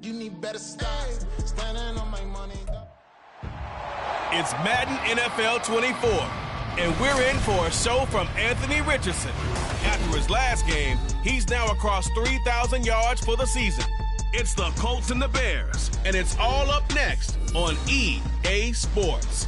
You need better stocks. Standing on my money. It's Madden NFL 24, and we're in for a show from Anthony Richardson. After his last game, he's now across 3,000 yards for the season. It's the Colts and the Bears, and it's all up next on EA Sports.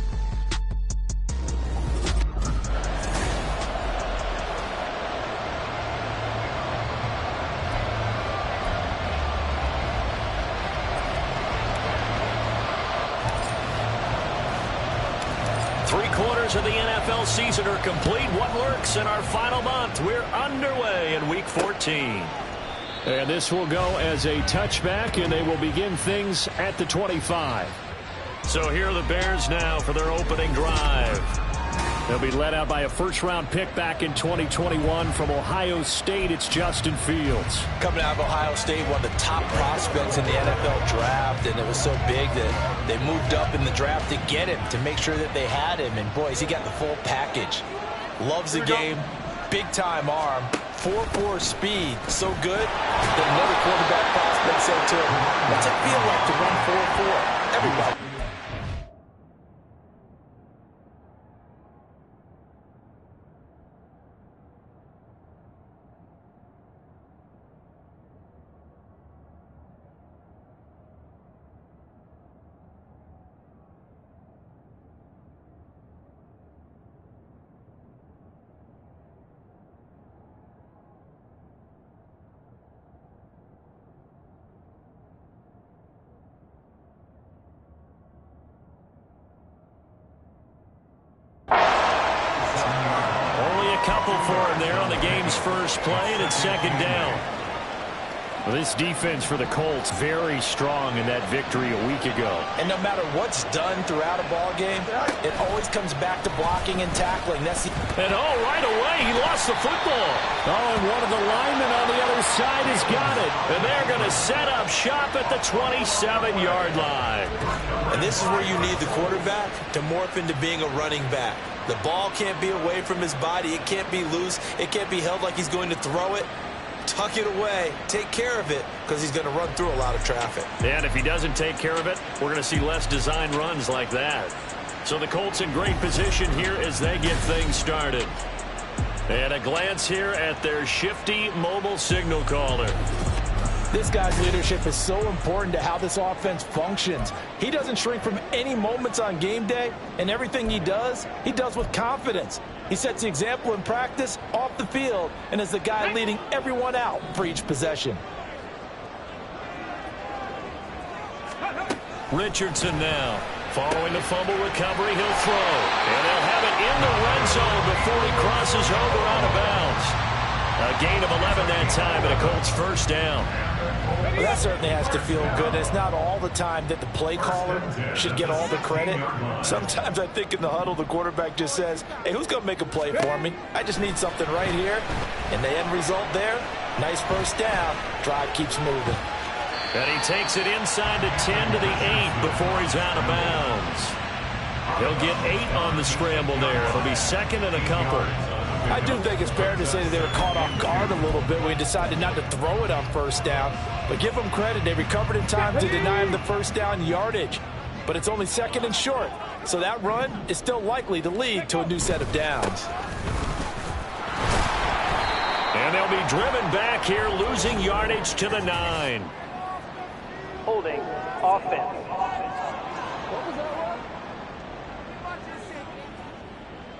Three-quarters of the NFL season are complete. What lurks in our final month? We're underway in Week 14. And this will go as a touchback, and they will begin things at the 25. So here are the Bears now for their opening drive. They'll be led out by a first-round pick back in 2021 from Ohio State. It's Justin Fields. Coming out of Ohio State, one of the top prospects in the NFL draft, and it was so big that they moved up in the draft to get him, to make sure that they had him. And, boys, he got the full package. Loves the game, big-time arm, 4.4 speed, so good that another quarterback prospect said to him, what's it feel like to run 4.4? Everybody. Couple for him there on the game's first play, and it's second down. Well, this defense for the Colts very strong in that victory a week ago. And no matter what's done throughout a ball game, it always comes back to blocking and tackling. That's the... And right away, he lost the football. And one of the linemen on the other side has got it. And they're going to set up shop at the 27-yard line. And this is where you need the quarterback to morph into being a running back. The ball can't be away from his body. It can't be loose. It can't be held like he's going to throw it. Tuck it away. Take care of it, because he's going to run through a lot of traffic. And if he doesn't take care of it, we're going to see less design runs like that. So the Colts in great position here as they get things started. And a glance here at their shifty mobile signal caller. This guy's leadership is so important to how this offense functions. He doesn't shrink from any moments on game day, and everything he does with confidence. He sets the example in practice, off the field, and is the guy leading everyone out for each possession. Richardson now. Following the fumble recovery, he'll throw. And they'll have it in the red zone before he crosses over out of bounds. A gain of 11 that time, and a Colts first down. Well, that certainly has to feel good. It's not all the time that the play caller should get all the credit. Sometimes I think in the huddle, the quarterback just says, hey, who's going to make a play for me? I just need something right here. And the end result there, nice first down. Drive keeps moving. And he takes it inside the 10 to the 8 before he's out of bounds. He'll get 8 on the scramble there. It'll be second and a couple. I do think it's fair to say that they were caught off guard a little bit when he decided not to throw it on first down. But give them credit. They recovered in time to deny him the first down yardage. But it's only second and short. So that run is still likely to lead to a new set of downs. And they'll be driven back here, losing yardage to the 9. Holding offense.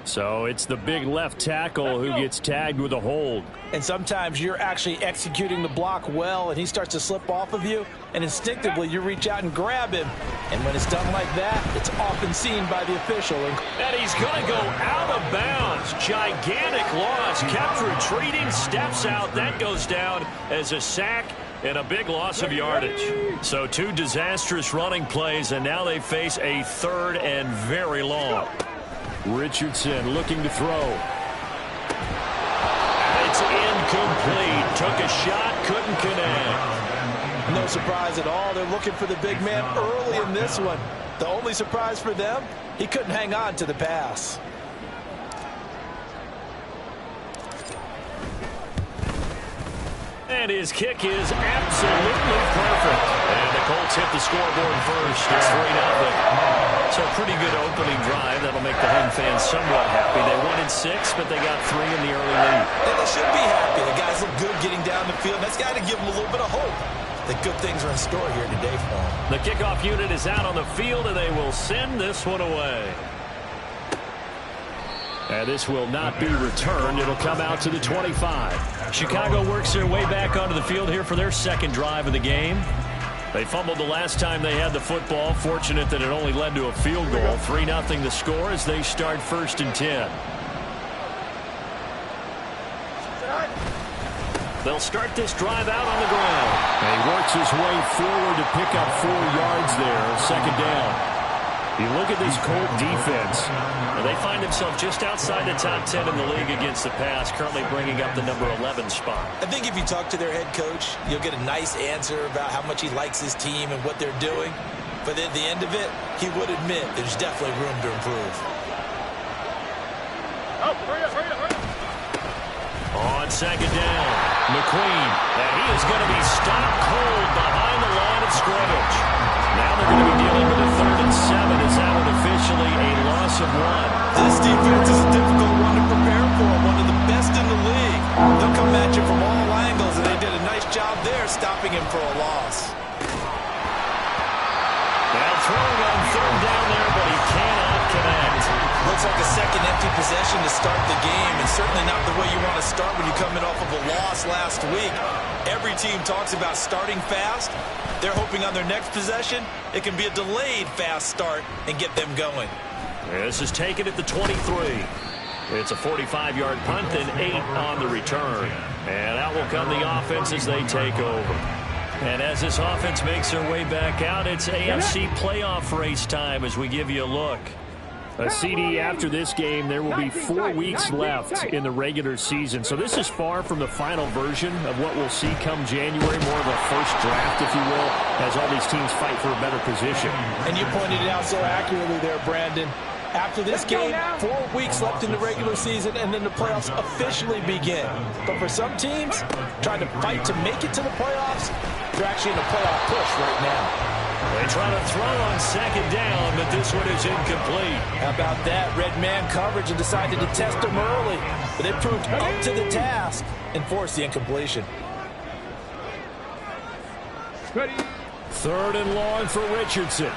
So it's the big left tackle who gets tagged with a hold. And sometimes you're actually executing the block well, and he starts to slip off of you, and instinctively you reach out and grab him. And when it's done like that, it's often seen by the official. And he's going to go out of bounds. Gigantic loss. Kept retreating, steps out. That goes down as a sack and a big loss of yardage. So 2 disastrous running plays, and now they face a third and very long. Richardson looking to throw. It's incomplete. Took a shot, couldn't connect. No surprise at all. They're looking for the big man early in this one. The only surprise for them, he couldn't hang on to the pass. And his kick is absolutely perfect. And the Colts hit the scoreboard first. It's 3-0. So a pretty good opening drive. That'll make the home fans somewhat happy. They wanted 6, but they got 3 in the early lead. And they should be happy. The guys look good getting down the field. That's got to give them a little bit of hope that good things are in store here today for them. The kickoff unit is out on the field, and they will send this one away. And this will not be returned. It'll come out to the 25. Chicago works their way back onto the field here for their second drive of the game. They fumbled the last time they had the football. Fortunate that it only led to a field goal. 3-0 the score as they start 1st and 10. They'll start this drive out on the ground. And he works his way forward to pick up 4 yards there. 2nd down. You look at this Colt defense. And they find themselves just outside the top 10 in the league against the pass, currently bringing up the number 11 spot. I think if you talk to their head coach, you'll get a nice answer about how much he likes his team and what they're doing. But at the end of it, he would admit there's definitely room to improve. On 2nd down, McQueen. And he is going to be stopped cold behind the line of scrimmage. Now they're going to be dealing with a 3rd and 7 as that one officially a loss of 1. This defense is a difficult one to prepare for, one of the best in the league. They'll come at you from all angles, and they did a nice job there stopping him for a loss. Now throwing on 3rd down there, but he cannot connect. Looks like a second empty possession to start the game, and certainly not the way you want to start when you're coming off of a loss last week. Every team talks about starting fast. They're hoping on their next possession, it can be a delayed fast start and get them going. This is taken at the 23. It's a 45-yard punt and 8 on the return. And out will come the offense as they take over. And as this offense makes their way back out, it's AFC playoff race time as we give you a look. A CD after this game, there will be 4 weeks left in the regular season. So this is far from the final version of what we'll see come January, more of a first draft, if you will, as all these teams fight for a better position. And you pointed it out so accurately there, Brandon. After this game, 4 weeks left in the regular season, and then the playoffs officially begin. But for some teams, trying to fight to make it to the playoffs, they're actually in a playoff push right now. They try to throw on 2nd down, but this one is incomplete. How about that? Red man coverage and decided to test him early. But they proved up to the task and forced the incompletion. 3rd and long for Richardson.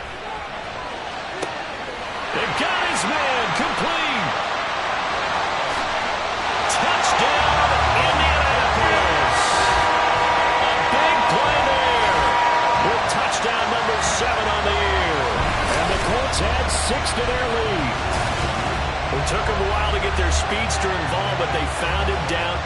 They've got his man complete. Touchdown, Indianapolis. A big play there with touchdown number 7 on the year. And the Colts had 6 to their lead. It took them a while to get their speedster involved, but they found him down.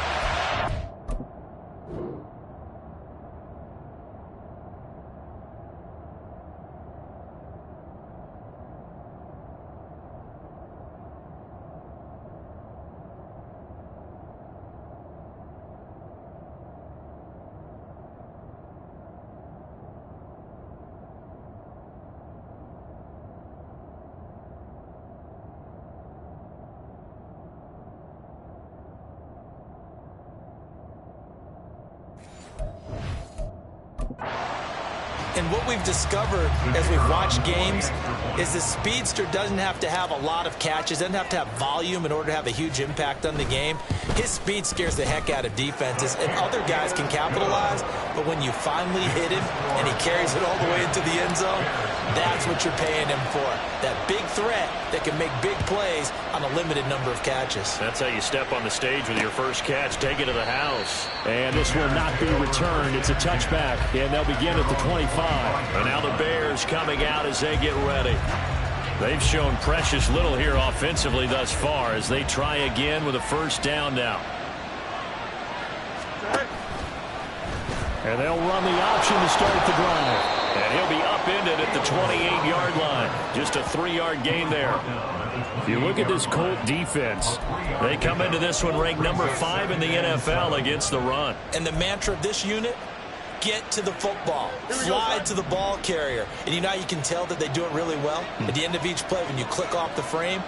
And what we've discovered as we've watched games is the speedster doesn't have to have a lot of catches, doesn't have to have volume in order to have a huge impact on the game. His speed scares the heck out of defenses, and other guys can capitalize, but when you finally hit him and he carries it all the way into the end zone, that's what you're paying him for. That big threat that can make big plays on a limited number of catches. That's how you step on the stage with your first catch. Take it to the house. And this will not be returned. It's a touchback, and they'll begin at the 25. And now the Bears coming out as they get ready. They've shown precious little here offensively thus far as they try again with a 1st down now. And they'll run the option to start the drive. And he'll be upended at the 28-yard line. Just a 3-yard gain there. If you look at this Colt defense, they come into this one ranked number 5 in the NFL against the run. And the mantra of this unit, get to the football, fly to the ball carrier. And you know how you can tell that they do it really well? At the end of each play, when you click off the frame,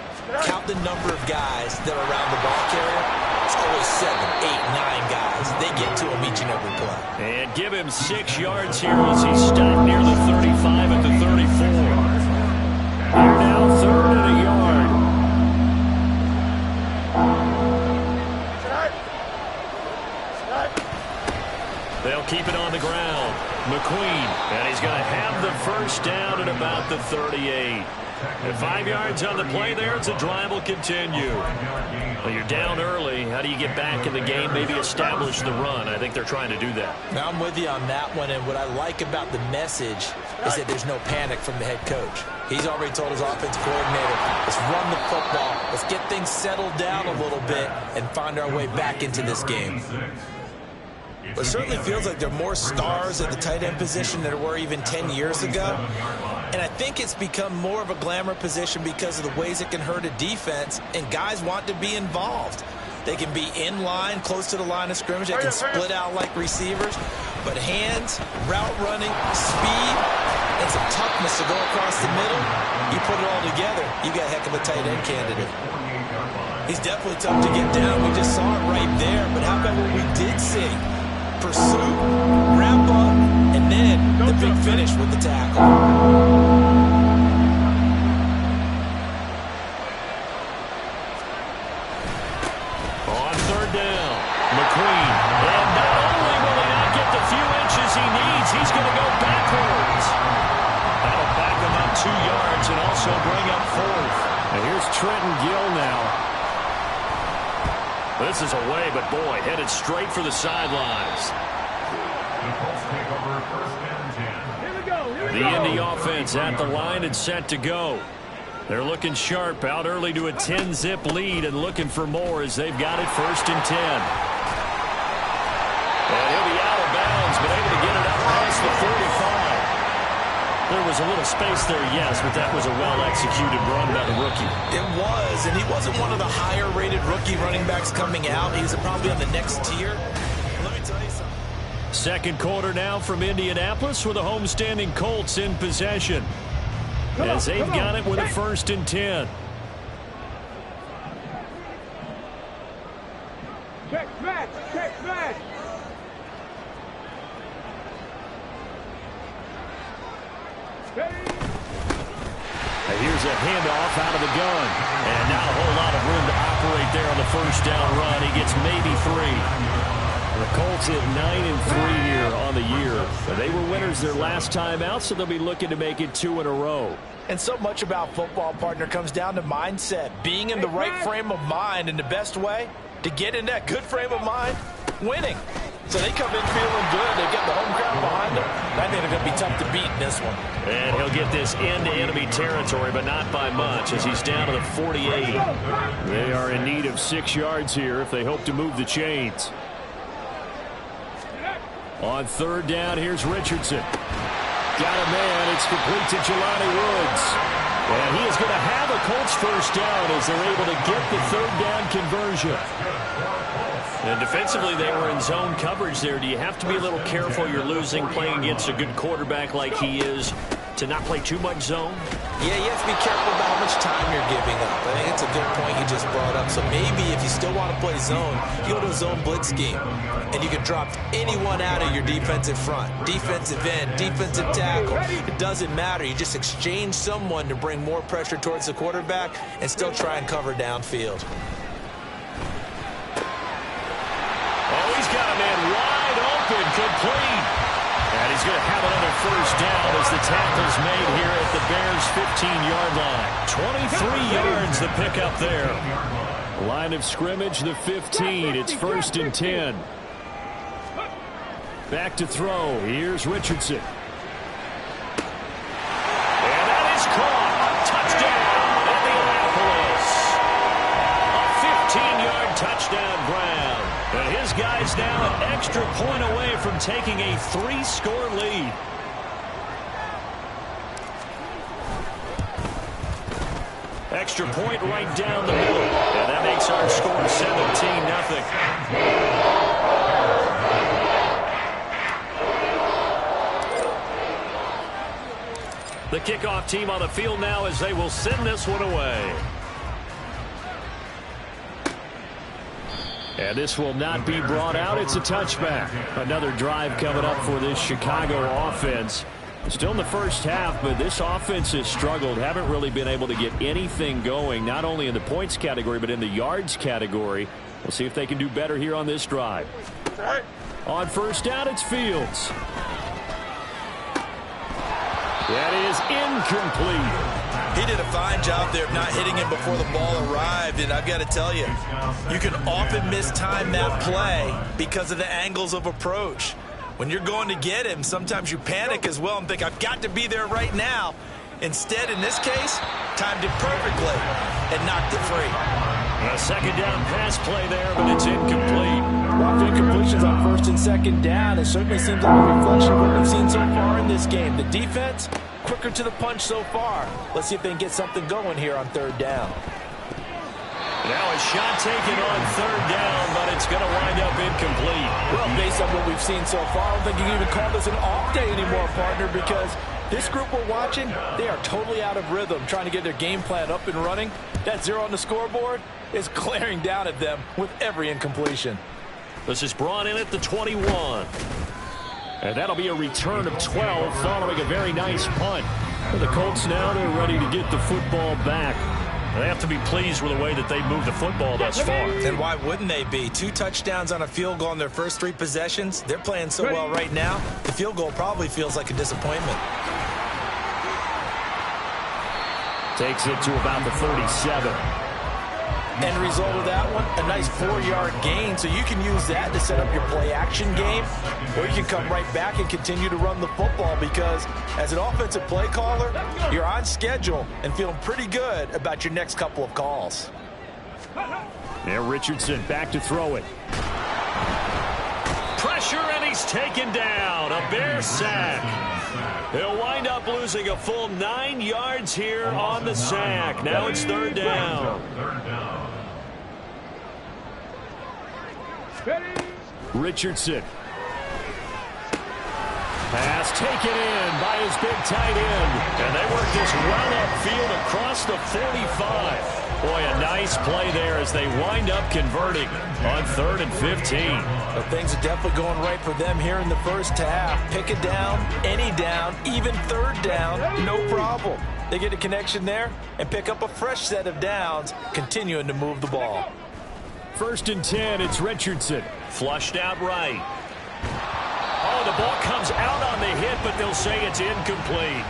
count the number of guys that are around the ball carrier. It's always 7, 8, 9 guys. They get to him each and every play. And give him 6 yards here as he's stopped near the 35 at the 34. They're now 3rd and a yard. They'll keep it on the ground. McQueen, and he's going to have the first down at about the 38. And 5 yards on the play there, it's a drive will continue. Well, you're down early. How do you get back in the game, maybe establish the run? I think they're trying to do that. Now, I'm with you on that one, and what I like about the message is that there's no panic from the head coach. He's already told his offensive coordinator, let's run the football, let's get things settled down a little bit and find our way back into this game. But it certainly feels like there are more stars at the tight end position than there were even 10 years ago. And I think it's become more of a glamour position because of the ways it can hurt a defense, and guys want to be involved. They can be in line, close to the line of scrimmage. They can split out like receivers. But hands, route running, speed, and some toughness to go across the middle, you put it all together, you got a heck of a tight end candidate. He's definitely tough to get down. We just saw it right there. But how about what we did see? Pursuit, wrap up, and then the big finish with the tackle. On 3rd down, McQueen. And not only will he not get the few inches he needs, he's going to go backwards. That'll back him up 2 yards and also bring up 4th. And here's Trenton Gill now. This is away, but boy, headed straight for the sidelines. The Indy offense at the line and set to go. They're looking sharp, out early to a 10-zip lead and looking for more as they've got it 1st and 10. And he'll be out of bounds, but able to get it up past the 45. There was a little space there, yes, but that was a well-executed run by the rookie. It was, and he wasn't one of the higher-rated rookie running backs coming out. He's probably on the next tier. Let me tell you something. 2nd quarter now from Indianapolis with the homestanding Colts in possession. As they've got it with a 1st and 10. Check match, check match. Here's a handoff out of the gun. And not a whole lot of room to operate there on the 1st down run. He gets maybe 3. The Colts hit 9-3 here on the year. They were winners their last time out, so they'll be looking to make it 2 in a row. And so much about football, partner, comes down to mindset. Being in the right frame of mind, and the best way to get in that good frame of mind, winning. So they come in feeling good. They get the home crowd behind them. I think they're going to be tough to beat in this one. And he'll get this into enemy territory, but not by much as he's down to the 48. They are in need of 6 yards here if they hope to move the chains. On 3rd down, here's Richardson. Got a man. It's complete to Jelani Woods. And he is going to have a Colts 1st down as they're able to get the 3rd down conversion. And defensively, they were in zone coverage there. Do you have to be a little careful? You're losing, playing against a good quarterback like he is, to not play too much zone? Yeah, you have to be careful about how much time you're giving up. I think it's a good point you just brought up. So maybe if you still want to play zone, you go to a zone blitz scheme, and you can drop anyone out of your defensive front. Defensive end, defensive tackle. It doesn't matter. You just exchange someone to bring more pressure towards the quarterback and still try and cover downfield. Oh, he's got a man wide open, complete. And he's going to have another 1st down as the tackle's made here at the Bears' 15-yard line. 23 yards the pickup there. Line of scrimmage, the 15. It's 1st and 10. Back to throw. Here's Richardson. And that is caught. Touchdown, Indianapolis. A 15-yard touchdown ground. And his guy's now an extra point away from taking a 3-score lead. Extra point right down the middle. And that makes our score 17-0. The kickoff team on the field now as they will send this one away. And this will not be brought out. It's a touchback. Another drive coming up for this Chicago offense. Still in the first half, but this offense has struggled. Haven't really been able to get anything going, not only in the points category, but in the yards category. We'll see if they can do better here on this drive. On first down, it's Fields. That is incomplete. He did a fine job there of not hitting him before the ball arrived, and I've got to tell you, you can often mistime that play because of the angles of approach. When you're going to get him, sometimes you panic as well and think, I've got to be there right now. Instead, in this case, timed it perfectly and knocked it free. A second down pass play there, but it's incomplete. A lot of incompletions on first and second down. It certainly seems like a reflection of what we've seen so far in this game. The defense, quicker to the punch so far. Let's see if they can get something going here on third down. Now a shot taken on third down, but it's going to wind up incomplete. Well, based on what we've seen so far, I don't think you can even call this an off day anymore, partner, because this group we're watching, they are totally out of rhythm, trying to get their game plan up and running. That 0 on the scoreboard is glaring down at them with every incompletion. This is brought in at the 21. And that'll be a return of 12 following a very nice punt. For the Colts now, they're ready to get the football back. They have to be pleased with the way that they moved the football thus far. And why wouldn't they be? 2 touchdowns on a field goal in their first 3 possessions. They're playing so well right now, the field goal probably feels like a disappointment. Takes it to about the 37. End result of that one, a nice 4-yard gain, so you can use that to set up your play-action game, or you can come right back and continue to run the football because as an offensive play caller, you're on schedule and feeling pretty good about your next couple of calls. Now Richardson back to throw it. Pressure, and he's taken down. A Bear sack. He'll wind up losing a full 9 yards here on the sack. Now it's third down. Richardson. Pass taken in by his big tight end. And they work this well upfield across the 45. Boy, a nice play there as they wind up converting on 3rd and 15. Well, things are definitely going right for them here in the first half. Pick it down, any down, even third down, no problem. They get a connection there and pick up a fresh set of downs, continuing to move the ball. 1st and 10, it's Richardson. Flushed out right. Oh, the ball comes out on the hit, but they'll say it's incomplete.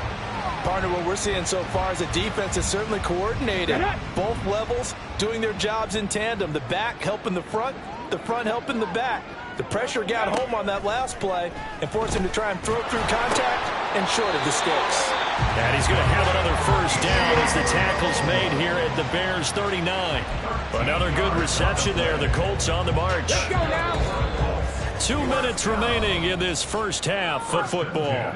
Partner, what we're seeing so far is a defense is certainly coordinated. Both levels doing their jobs in tandem. The back helping the front helping the back. The pressure got home on that last play and forced him to try and throw through contact and short of the sticks. And he's going to have another first down as the tackle's made here at the Bears 39. Another good reception there. The Colts on the march. 2 minutes remaining in this first half of football.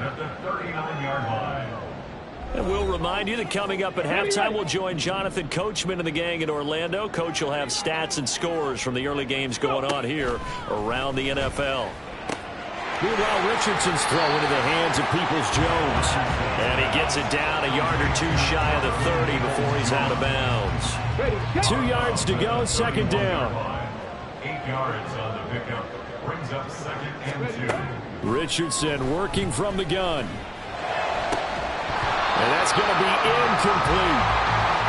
And we'll remind you that coming up at halftime, we'll join Jonathan Coachman and the gang in Orlando. Coach will have stats and scores from the early games going on here around the NFL. Meanwhile, Richardson's throw into the hands of Peoples-Jones. And he gets it down a yard or 2 shy of the 30 before he's out of bounds. 2 yards to go, second down. 8 yards on the pickup. Brings up 2nd and 2. Richardson working from the gun. And that's going to be incomplete.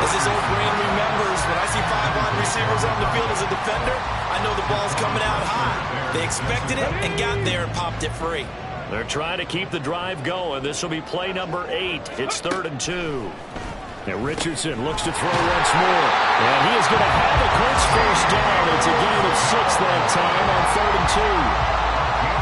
As his old brain remembers, when I see 5 wide receivers on the field as a defender, I know the ball's coming out high. They expected it and got there and popped it free. They're trying to keep the drive going. This will be play number 8. It's 3rd and 2. Now Richardson looks to throw once more. And he is going to have the Colts first down. It's a gain of 6 that time on 3rd and 2.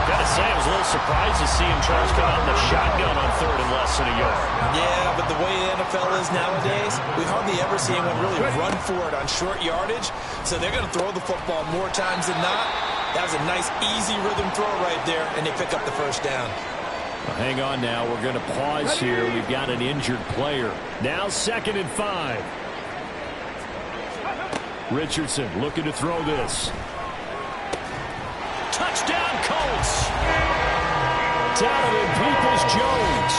Gotta say, I was a little surprised to see him try to come out in the shotgun on 3rd and less than a yard. Yeah, but the way the NFL is nowadays, we hardly ever see anyone really run for it on short yardage. So they're going to throw the football more times than not. That was a nice, easy rhythm throw right there, and they pick up the first down. Well, hang on now. We're going to pause here. We've got an injured player. Now 2nd and 5. Richardson looking to throw this. Touchdown, Colts! Donovan Peoples-Jones.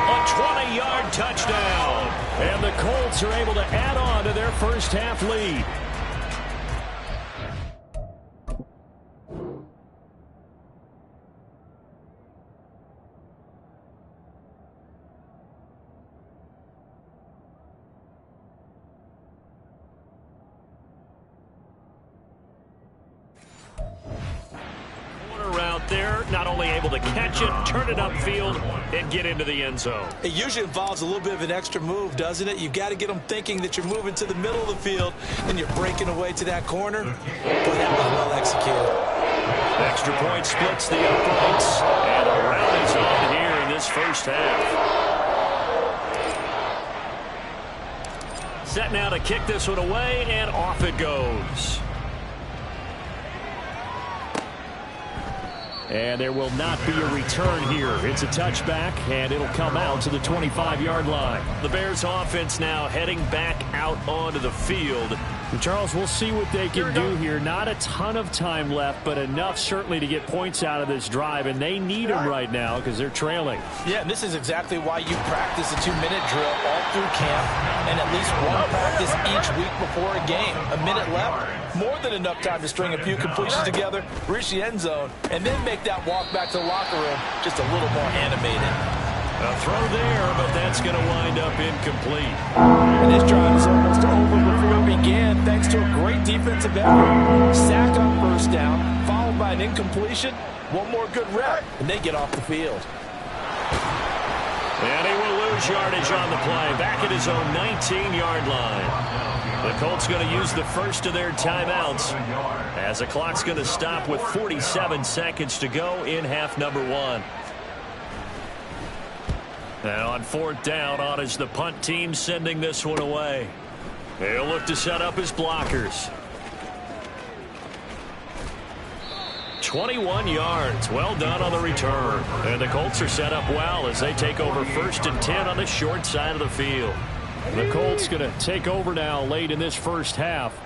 A 20-yard touchdown. And the Colts are able to add on to their first half lead. able to catch it, turn it upfield, and get into the end zone. It usually involves a little bit of an extra move, doesn't it? You've got to get them thinking that you're moving to the middle of the field and you're breaking away to that corner. But that was well executed. Extra point splits the uprights, and a rally's on here in this first half. Set now to kick this one away, and off it goes. And there will not be a return here. It's a touchback, and it'll come out to the 25-yard line. The Bears offense now heading back out onto the field. And Charles, we'll see what they can do here. Not a ton of time left, but enough certainly to get points out of this drive, and they need them right now because they're trailing. Yeah, and this is exactly why you practice a 2-minute drill all through camp and at least one practice each week before a game. A minute left, more than enough time to string a few completions together, reach the end zone, and then make that walk back to the locker room just a little more animated. A throw there, but that's going to wind up incomplete. And this drive is almost over before it began, thanks to a great defensive effort. Sack on first down, followed by an incompletion. One more good rep, and they get off the field. And he will lose yardage on the play, back at his own 19-yard line. The Colts going to use the first of their timeouts as the clock's going to stop with 47 seconds to go in half number 1. Now on fourth down, on is the punt team sending this one away. They'll look to set up his blockers. 21 yards. Well done on the return. And the Colts are set up well as they take over 1st and 10 on the short side of the field. The Colts going to take over now late in this first half.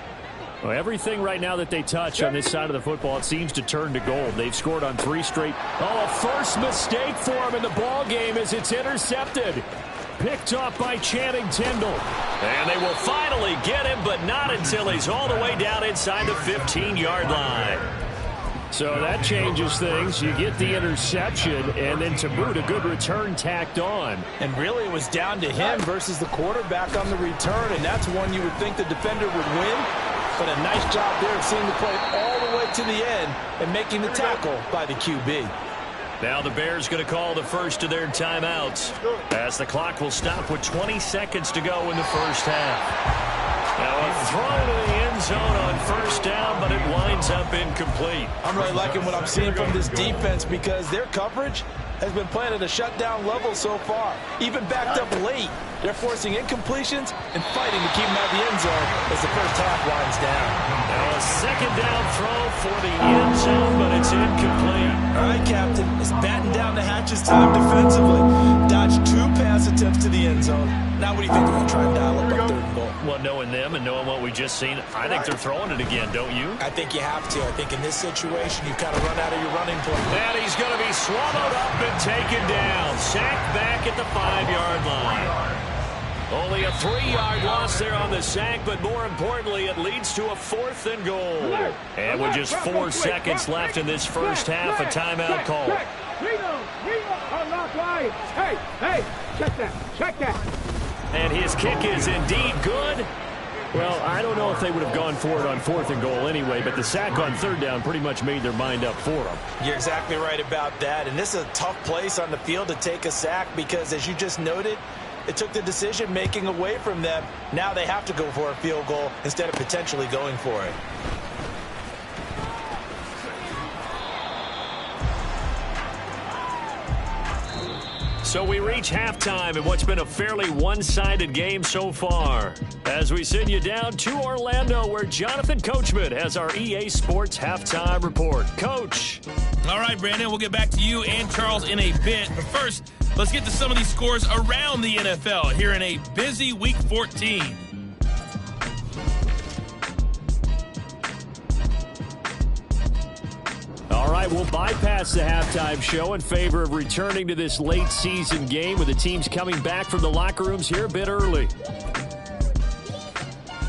Well, everything right now that they touch on this side of the football, it seems to turn to gold. They've scored on 3 straight. Oh, a first mistake for him in the ball game as it's intercepted. Picked up by Channing Tindall. And they will finally get him, but not until he's all the way down inside the 15-yard line. So that changes things. You get the interception, and then to boot, a good return tacked on. And really it was down to him versus the quarterback on the return, and that's one you would think the defender would win. But a nice job there of seeing the play all the way to the end and making the tackle by the QB. Now the Bears going to call the first of their timeouts as the clock will stop with 20 seconds to go in the first half. Now a throw to the end zone on first down, but it winds up incomplete. I'm really liking what I'm seeing from this defense because their coverage has been playing at a shutdown level so far. Even backed up late, they're forcing incompletions and fighting to keep them out of the end zone as the first half winds down. Now a second down throw for the end zone, but it's incomplete. All right, Captain, it's batten down the hatches time defensively. Dodged 2 pass attempts to the end zone. Now what do you think they're going to try and dial up on 3rd and goal? Well, knowing them and knowing what we just seen, I think they're throwing it again, don't you? I think you have to. I think in this situation, you kind of run out of your running play. And he's going to be swallowed up and taken down. Sacked back at the 5-yard line. Only a 3-yard loss there on the sack, but more importantly, it leads to a 4th and goal. And with just 4 seconds left in this first half, a timeout call. Hey, check that. And his kick is indeed good. Well, I don't know if they would have gone for it on 4th and goal anyway, but the sack on 3rd down pretty much made their mind up for them. You're exactly right about that. And this is a tough place on the field to take a sack because, as you just noted, it took the decision-making away from them. Now they have to go for a field goal instead of potentially going for it. So we reach halftime in what's been a fairly one-sided game so far. As we send you down to Orlando, where Jonathan Coachman has our EA Sports Halftime Report. Coach. All right, Brandon, we'll get back to you and Charles in a bit. But first, let's get to some of these scores around the NFL here in a busy Week 14. All right, we'll bypass the halftime show in favor of returning to this late season game with the teams coming back from the locker rooms here a bit early.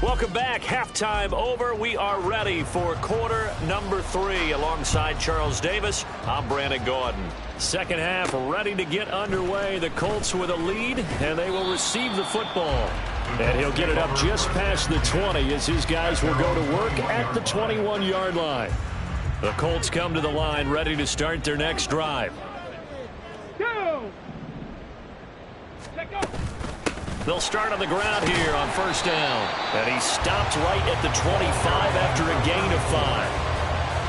Welcome back. Halftime over. We are ready for quarter number 3. Alongside Charles Davis, I'm Brandon Gordon. Second half ready to get underway. The Colts with a lead, and they will receive the football. And he'll get it up just past the 20 as his guys will go to work at the 21-yard line. The Colts come to the line ready to start their next drive. They'll start on the ground here on first down. And he stopped right at the 25 after a gain of 5.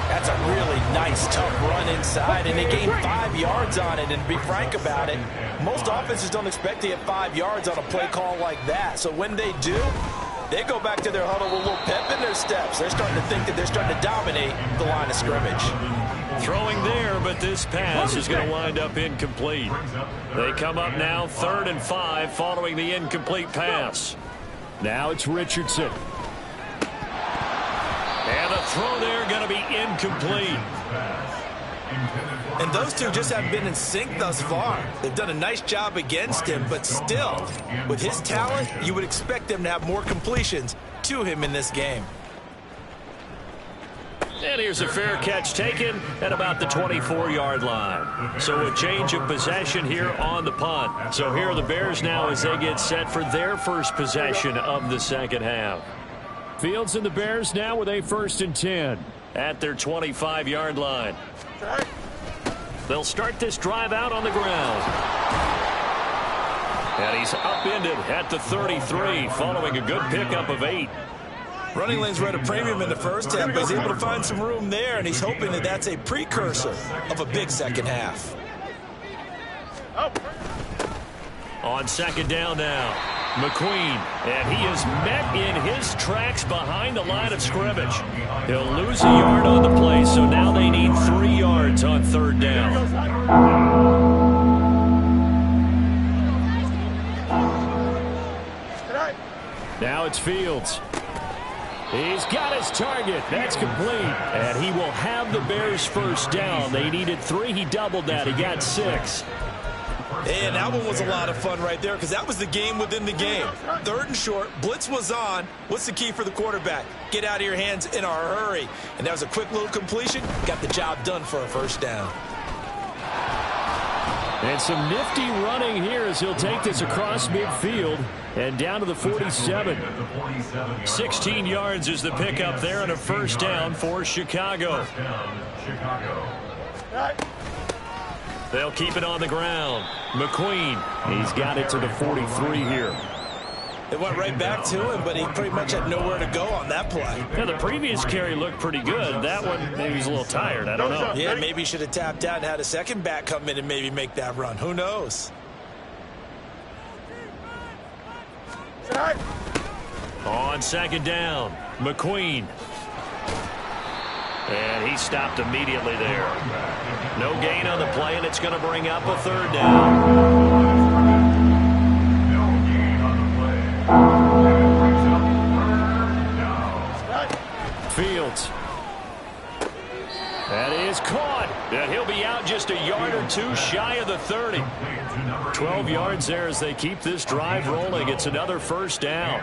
That's a really nice, tough run inside, and they gained 5 yards on it. And to be frank about it, most offenses don't expect to get 5 yards on a play call like that. So when they do, they go back to their huddle with a little pep in their steps. They're starting to think that they're starting to dominate the line of scrimmage. Throwing there, but this pass is going to wind up incomplete. They come up now 3rd and 5 following the incomplete pass. Now it's Richardson. And the throw there going to be incomplete. And those two just haven't been in sync thus far. They've done a nice job against him, but still, with his talent, you would expect them to have more completions to him in this game. And here's a fair catch taken at about the 24-yard line. So a change of possession here on the punt. So here are the Bears now as they get set for their first possession of the second half. Fields and the Bears now with a 1st and 10. At their 25-yard line. They'll start this drive out on the ground. And he's upended at the 33 following a good pickup of 8. Running lanes were at a premium in the first half, but he's able to find some room there, and he's hoping that that's a precursor of a big second half. On second down now, McQueen, and he is met in his tracks behind the line of scrimmage. He'll lose a yard on the play, so now they need 3 yards on 3rd down. Now it's Fields. He's got his target. That's complete. And he will have the Bears first down. They needed 3. He doubled that. He got 6. And that one was a lot of fun right there because that was the game within the game. 3rd and short. Blitz was on. What's the key for the quarterback? Get out of your hands in a hurry. And that was a quick little completion. Got the job done for a first down. And some nifty running here as he'll take this across midfield and down to the 47. 16 yards is the pickup there and a first down for Chicago. They'll keep it on the ground. McQueen, he's got it to the 43 here. It went right back to him, but he pretty much had nowhere to go on that play. Yeah, the previous carry looked pretty good. That one, maybe he's a little tired. I don't know. Yeah, maybe he should have tapped out and had a second back come in and maybe make that run. Who knows? On second down, McQueen. And he stopped immediately there. No gain on the play, and it's going to bring up a 3rd down. Fields. That is caught. And he'll be out just a yard or 2 shy of the 30. 12 yards there as they keep this drive rolling. It's another first down.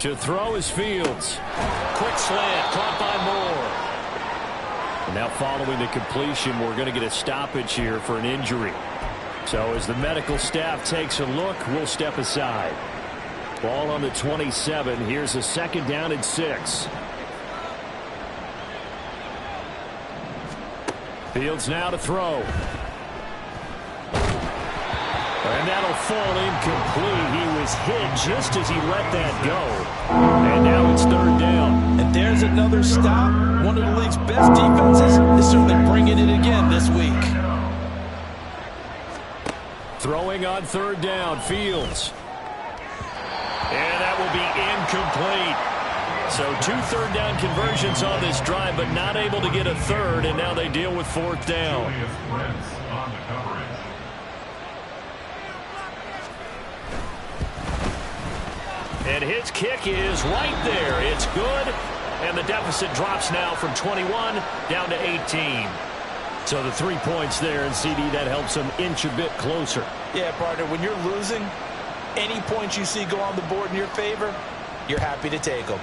To throw is Fields. Quick slant, caught by Moore. And now following the completion, we're going to get a stoppage here for an injury. So as the medical staff takes a look, we'll step aside. Ball on the 27. Here's a 2nd down and 6. Fields now to throw. And that'll fall incomplete. He was hit just as he let that go. And now it's 3rd down. And there's another stop. One of the league's best defenses is certainly bringing it again this week. Throwing on 3rd down, Fields. And that will be incomplete. So 2 3rd down conversions on this drive, but not able to get a 3rd, and now they deal with 4th down. And his kick is right there. It's good, and the deficit drops now from 21 down to 18. So the 3 points there, and CD, that helps them inch a bit closer. Yeah, partner, when you're losing, any points you see go on the board in your favor, you're happy to take them.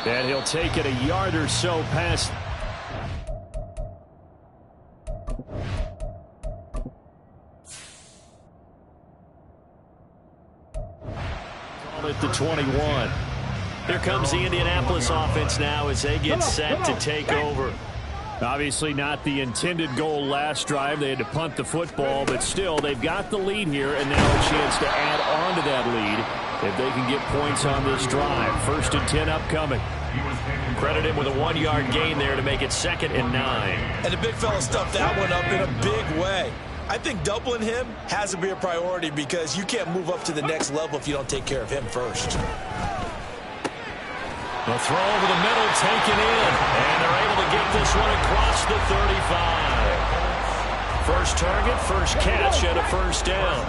And he'll take it a yard or so past. 21. Here comes the Indianapolis offense now as they get set to take over. Obviously not the intended goal last drive. They had to punt the football, but still they've got the lead here, and now a chance to add on to that lead if they can get points on this drive. 1st and 10 upcoming. Credit him with a 1-yard gain there to make it 2nd and 9. And the big fella stuffed that one up in a big way. I think doubling him has to be a priority because you can't move up to the next level if you don't take care of him first. The throw over the middle taken in, and they're able to get this one across the 35. First target, first catch, and a first down.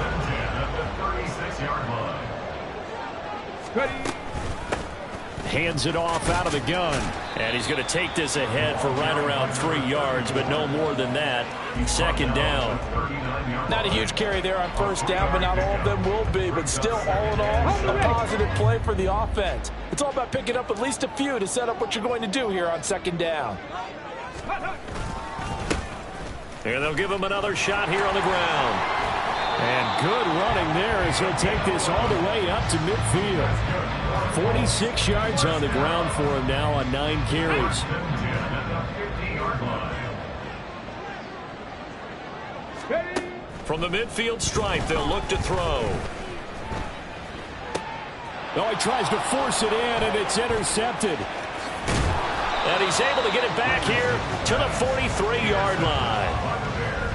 Hands it off out of the gun. And he's going to take this ahead for right around 3 yards, but no more than that. 2nd down. Not a huge carry there on first down, but not all of them will be. But still, all in all, a positive play for the offense. It's all about picking up at least a few to set up what you're going to do here on 2nd down. And they'll give him another shot here on the ground. And good running there as he'll take this all the way up to midfield. 46 yards on the ground for him now on 9 carries. From the midfield stripe, they'll look to throw. Oh, he tries to force it in, and it's intercepted. And he's able to get it back here to the 43-yard line.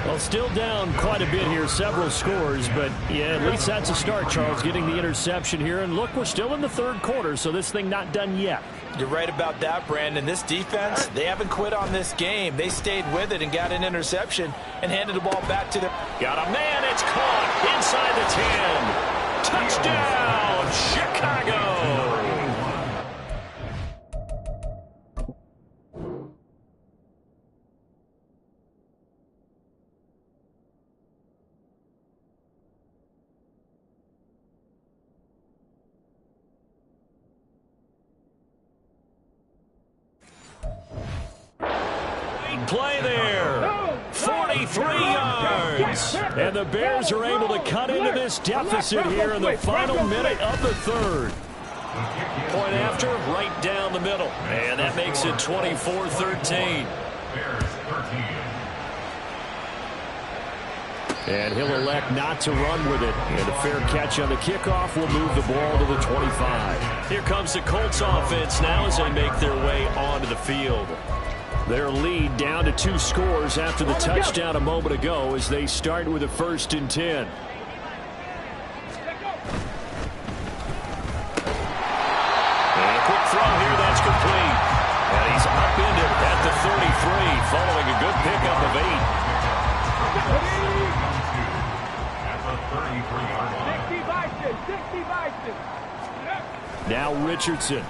Well, still down quite a bit here, several scores, but yeah, at least that's a start, Charles, getting the interception here. And look, we're still in the 3rd quarter, so this thing not done yet. You're right about that, Brandon. This defense, they haven't quit on this game. They stayed with it and got an interception and handed the ball back to them. Got a man, it's caught inside the 10. Touchdown, Chicago! Play there. 43 yards. And the Bears are able to cut into this deficit here in the final minute of the 3rd. Point after, right down the middle. And that makes it 24-13. And he'll elect not to run with it. And a fair catch on the kickoff will move the ball to the 25. Here comes the Colts offense now as they make their way onto the field. Their lead down to 2 scores after the touchdown a moment ago as they start with a 1st and 10. And a quick throw here, that's complete. And he's upended at the 33 following a good pickup of 60 8. Now Richardson.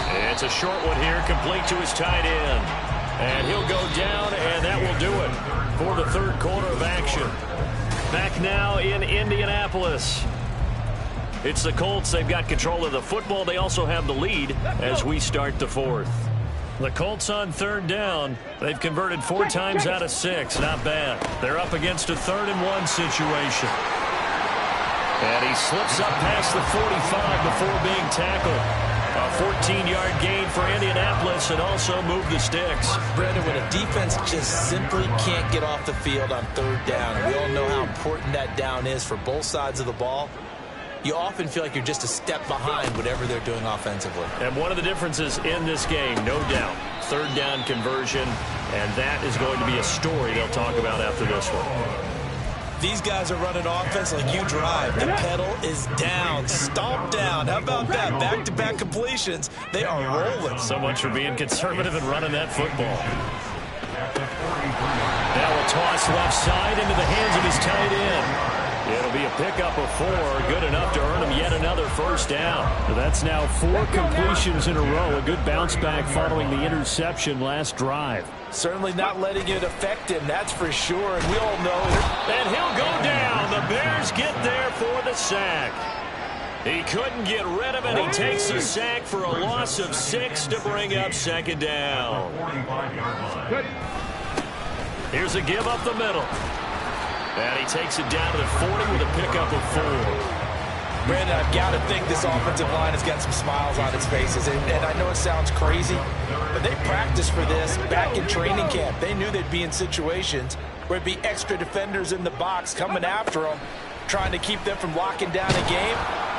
It's a short one here, complete to his tight end. And he'll go down, and that will do it for the 3rd quarter of action. Back now in Indianapolis. It's the Colts. They've got control of the football. They also have the lead as we start the 4th. The Colts on 3rd down. They've converted 4 times out of 6. Not bad. They're up against a 3rd and 1 situation. And he slips up past the 45 before being tackled. A 14-yard gain for Indianapolis and also move the sticks. Brandon, when a defense just simply can't get off the field on 3rd down, we all know how important that down is for both sides of the ball, you often feel like you're just a step behind whatever they're doing offensively. And one of the differences in this game, no doubt, 3rd down conversion, and that is going to be a story they'll talk about after this one. These guys are running offense like you drive. The pedal is down, stomped down. How about that? Back-to-back completions. They are rolling. So much for being conservative and running that football. Now a toss left side into the hands of his tight end. It'll be a pickup of 4, good enough to earn him yet another 1st down. So that's now 4 completions in a row. A good bounce back following the interception last drive. Certainly not letting it affect him, that's for sure. And we all know it. And he'll go down. The Bears get there for the sack. He couldn't get rid of it. He takes the sack for a loss of 6 to bring up 2nd down. Here's a give up the middle. And he takes it down to the 40 with a pickup of 4. Brandon, I've got to think this offensive line has got some smiles on its faces. And I know it sounds crazy, but they practiced for this back in training camp. They knew they'd be in situations where it'd be extra defenders in the box coming after them, trying to keep them from locking down a game.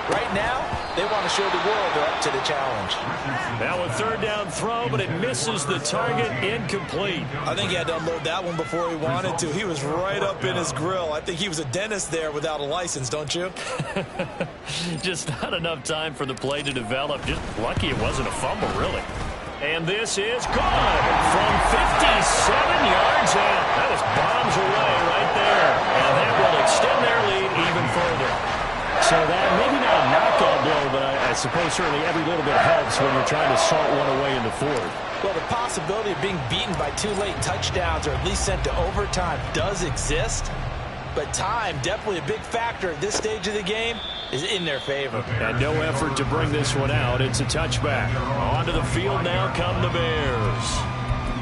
Right now, they want to show the world they're up to the challenge. Now a third down throw, but it misses the target, incomplete. I think he had to unload that one before he wanted to. He was right up in his grill. I think he was a dentist there without a license, don't you? Just not enough time for the play to develop. Just lucky it wasn't a fumble, really. And this is good from 57 yards out. That was bombs away right there. And that will extend their lead even further. So that maybe not a knockout blow, but I suppose certainly every little bit helps when you're trying to salt one away in the fourth. Well, the possibility of being beaten by 2 late touchdowns or at least sent to overtime does exist. But time, definitely a big factor at this stage of the game, is in their favor. And no effort to bring this one out. It's a touchback. Onto the field now come the Bears.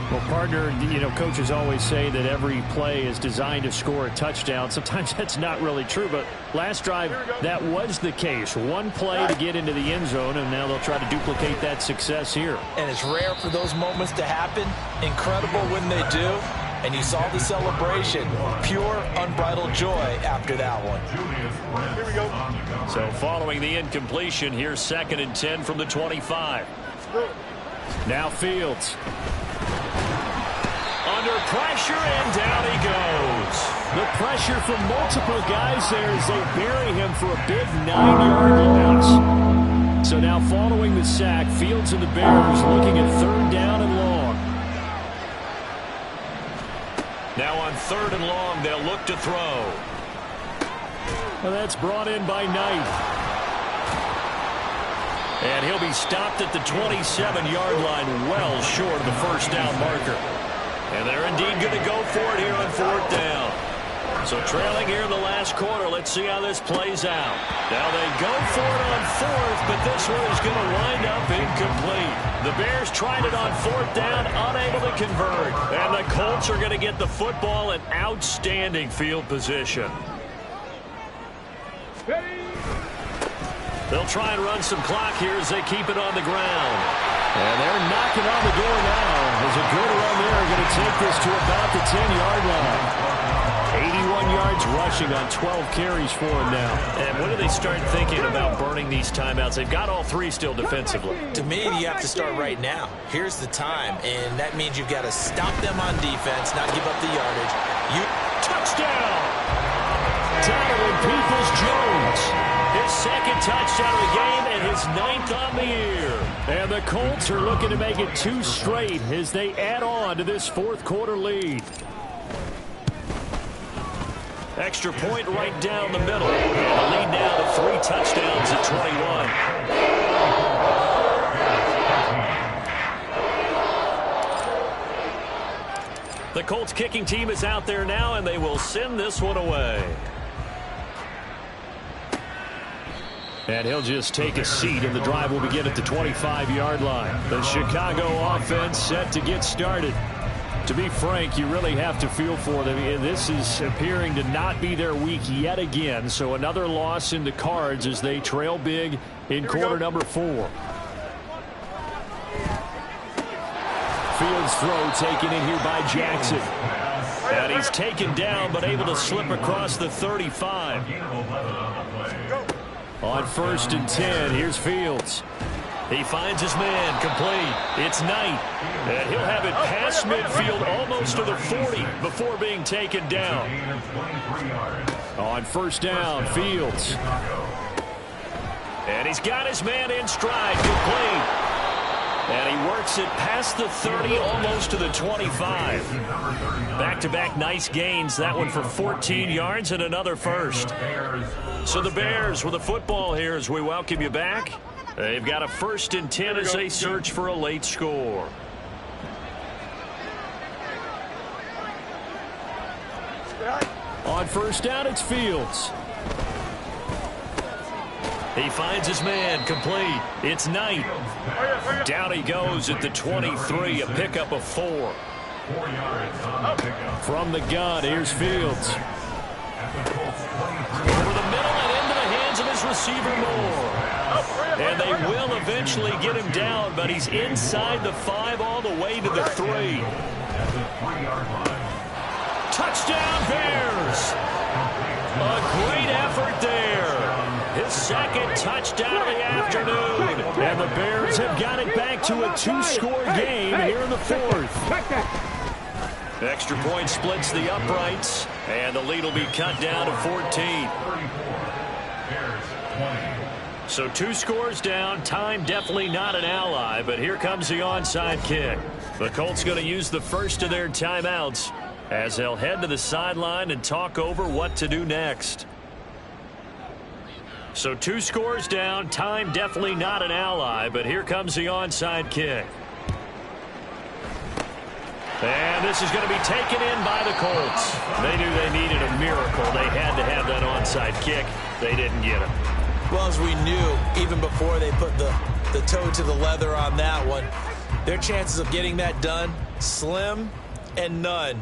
Well, partner, coaches always say that every play is designed to score a touchdown. Sometimes that's not really true, but last drive, that was the case. One play to get into the end zone, and now they'll try to duplicate that success here. And it's rare for those moments to happen. Incredible when they do. And you saw the celebration. Pure, unbridled joy after that one. Here we go. So following the incompletion, here's 2nd and 10 from the 25. Now Fields. Under pressure, and down he goes. The pressure from multiple guys there as they bury him for a big 9-yard loss. So now following the sack, Fields and the Bears looking at 3rd down and long. Now on 3rd and long, they'll look to throw. Well, that's brought in by Knight. And he'll be stopped at the 27-yard line, well short of the 1st down marker. And they're indeed going to go for it here on 4th down. So trailing here in the last quarter, let's see how this plays out. Now they go for it on 4th, but this one is going to wind up incomplete. The Bears tried it on 4th down, unable to convert. And the Colts are going to get the football in outstanding field position. They'll try and run some clock here as they keep it on the ground. And they're knocking on the door now. There's a good run there. Going to take this to about the 10-yard line. 81 yards rushing on 12 carries for him now. And when do they start thinking about burning these timeouts? They've got all 3 still defensively. To me, you have to start right now. Here's the time, and that means you've got to stop them on defense, not give up the yardage. Touchdown! Donovan Peoples-Jones. His 2nd touchdown of the game and his 9th on the year. And the Colts are looking to make it 2 straight as they add on to this 4th quarter lead. Extra point right down the middle. And the lead now to 3 touchdowns at 21. The Colts kicking team is out there now, and they will send this one away. And he'll just take a seat, and the drive will begin at the 25-yard line. The Chicago offense set to get started. To be frank, you really have to feel for them. This is appearing to not be their week yet again. So another loss in the cards as they trail big in quarter number 4. Fields throw taken in here by Jackson. And he's taken down but able to slip across the 35. On 1st and 10, here's Fields. He finds his man, complete. It's Knight. And he'll have it past midfield almost to the 40 before being taken down. On 1st down, Fields. And he's got his man in stride, complete. And he works it past the 30, almost to the 25. Back-to-back nice gains. That one for 14 yards and another first. So the Bears with the football here as we welcome you back. They've got a 1st and 10 as they search for a late score. On 1st down, it's Fields. He finds his man, complete. It's Knight. Down he goes at the 23, a pickup of 4. From the gun, here's Fields. Over the middle and into the hands of his receiver Moore. And they will eventually get him down, but he's inside the 5 all the way to the 3. Touchdown, Bears! A great effort there. His second touchdown of the afternoon. And the Bears have got it back to a 2-score game here in the 4th. Extra point splits the uprights, and the lead will be cut down to 14. So 2 scores down. Time definitely not an ally, but here comes the onside kick. The Colts going to use the first of their timeouts as they'll head to the sideline and talk over what to do next. So 2 scores down. Time definitely not an ally, but here comes the onside kick. And this is going to be taken in by the Colts. They knew they needed a miracle. They had to have that onside kick. They didn't get it. Well, as we knew, even before they put the toe to the leather on that one, their chances of getting that done, slim and none.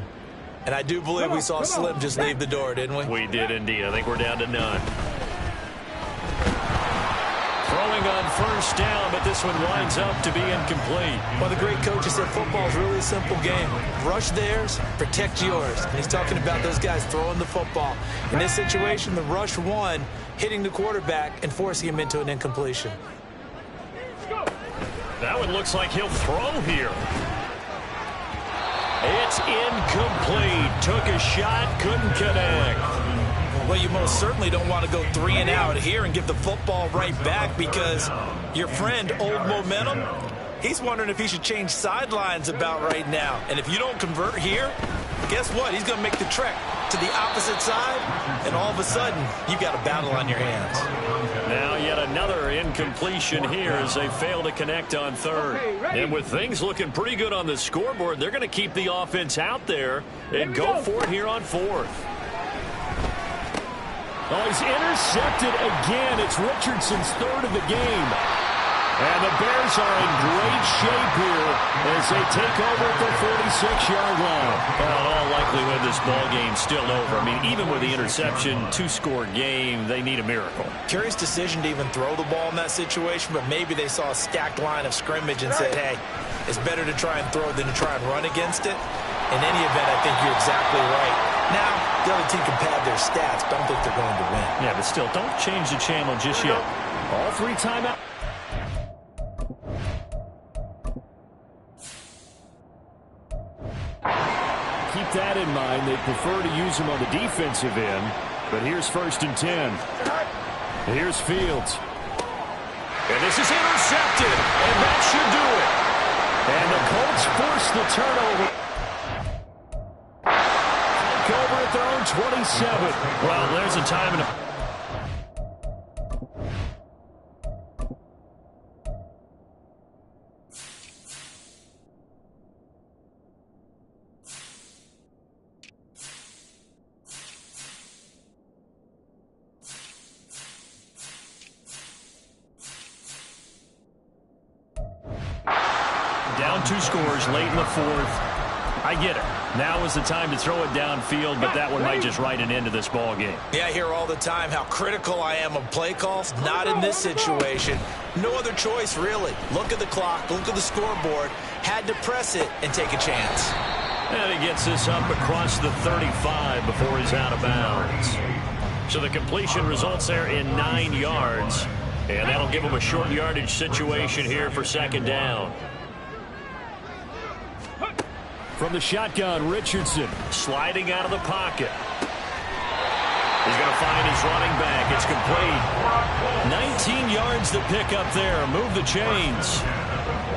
And I do believe we saw Slim just leave the door, didn't we? We did indeed. I think we're down to none. Throwing on first down, but this one winds up to be incomplete. Well, the great coach has said football is really a simple game. Rush theirs, protect yours. And he's talking about those guys throwing the football. In this situation, the rush won, hitting the quarterback and forcing him into an incompletion. That one looks like he'll throw here. It's incomplete. Took a shot, couldn't connect. Well, you most certainly don't want to go 3 and out here and give the football right back, because your friend, Old Momentum, he's wondering if he should change sidelines about right now. And if you don't convert here, guess what? He's going to make the trek to the opposite side, and all of a sudden, you got a battle on your hands. Now yet another incompletion here as they fail to connect on third. And with things looking pretty good on the scoreboard, they're going to keep the offense out there and go for it here on fourth. Oh, he's intercepted again. It's Richardson's 3rd of the game. And the Bears are in great shape here as they take over at the 46-yard line. Well, in all likelihood, this ball game's still over. I mean, even with the interception, 2-score game, they need a miracle. Curious decision to even throw the ball in that situation, but maybe they saw a stacked line of scrimmage and said, hey, it's better to try and throw than to try and run against it. In any event, I think you're exactly right. Now, the other team can pad their stats, but I don't think they're going to win. Yeah, but still, don't change the channel just yet. All 3 timeouts. Keep that in mind. They prefer to use him on the defensive end. But here's 1st and 10. Here's Fields. And this is intercepted. And that should do it. And the Colts force the turnover. Take over at their own 27. Well, there's a time and down 2 scores late in the 4th. I get it. Now is the time to throw it downfield, but that one might just write an end to this ball game. Yeah, I hear all the time how critical I am of play calls. Not in this situation. No other choice, really. Look at the clock. Look at the scoreboard. Had to press it and take a chance. And he gets this up across the 35 before he's out of bounds. So the completion results there in 9 yards. And that'll give him a short yardage situation here for 2nd down. From the shotgun, Richardson. Sliding out of the pocket. He's going to find his running back. It's complete. 19 yards to pick up there. Move the chains.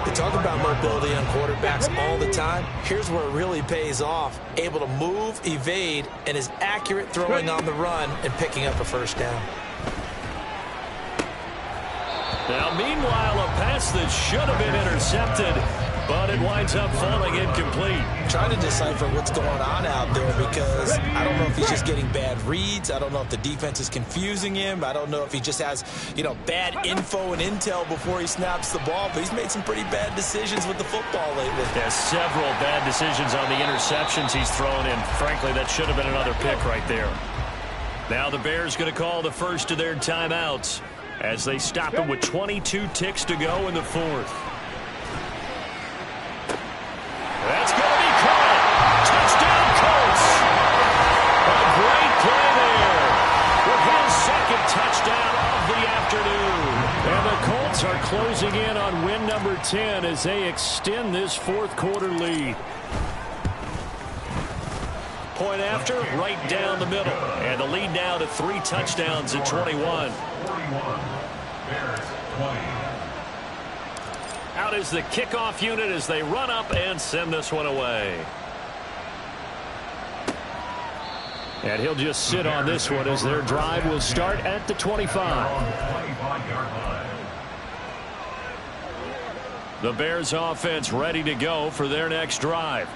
They talk about mobility on quarterbacks all the time. Here's where it really pays off. Able to move, evade, and is accurate throwing on the run and picking up a 1st down. Now, meanwhile, a pass that should have been intercepted, but it winds up falling incomplete. Trying to decipher what's going on out there, because I don't know if he's just getting bad reads. I don't know if the defense is confusing him. I don't know if he just has, bad info and intel before he snaps the ball. But he's made some pretty bad decisions with the football lately. There's several bad decisions on the interceptions he's thrown in. Frankly, that should have been another pick right there. Now the Bears going to call the first of their timeouts as they stop him with 22 ticks to go in the fourth. That's going to be caught. Touchdown Colts. A great play there with his second touchdown of the afternoon. And the Colts are closing in on win number 10 as they extend this fourth quarter lead. Point after, right down the middle. And the lead now to 3 touchdowns at 21. 41. Bears 20. Out is the kickoff unit as they run up and send this one away. And he'll just sit on this one as their drive will start at the 25. 25-yard line. The Bears offense ready to go for their next drive.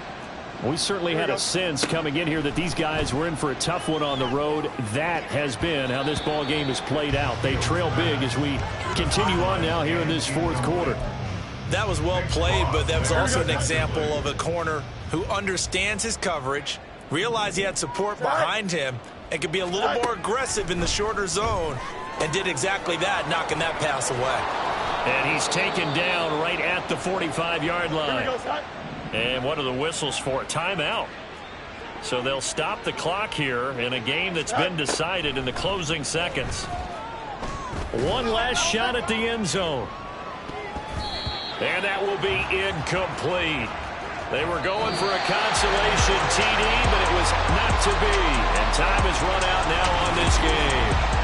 We certainly had a sense coming in here that these guys were in for a tough one on the road. That has been how this ball game has played out. They trail big as we continue on now here in this fourth quarter. That was well played, but that was also an example of a corner who understands his coverage, realized he had support behind him, and could be a little more aggressive in the shorter zone, and did exactly that, knocking that pass away. And he's taken down right at the 45-yard line. And what are the whistles for? Timeout. So they'll stop the clock here in a game that's been decided in the closing seconds. One last shot at the end zone. And that will be incomplete. They were going for a consolation TD, but it was not to be. And time has run out now on this game.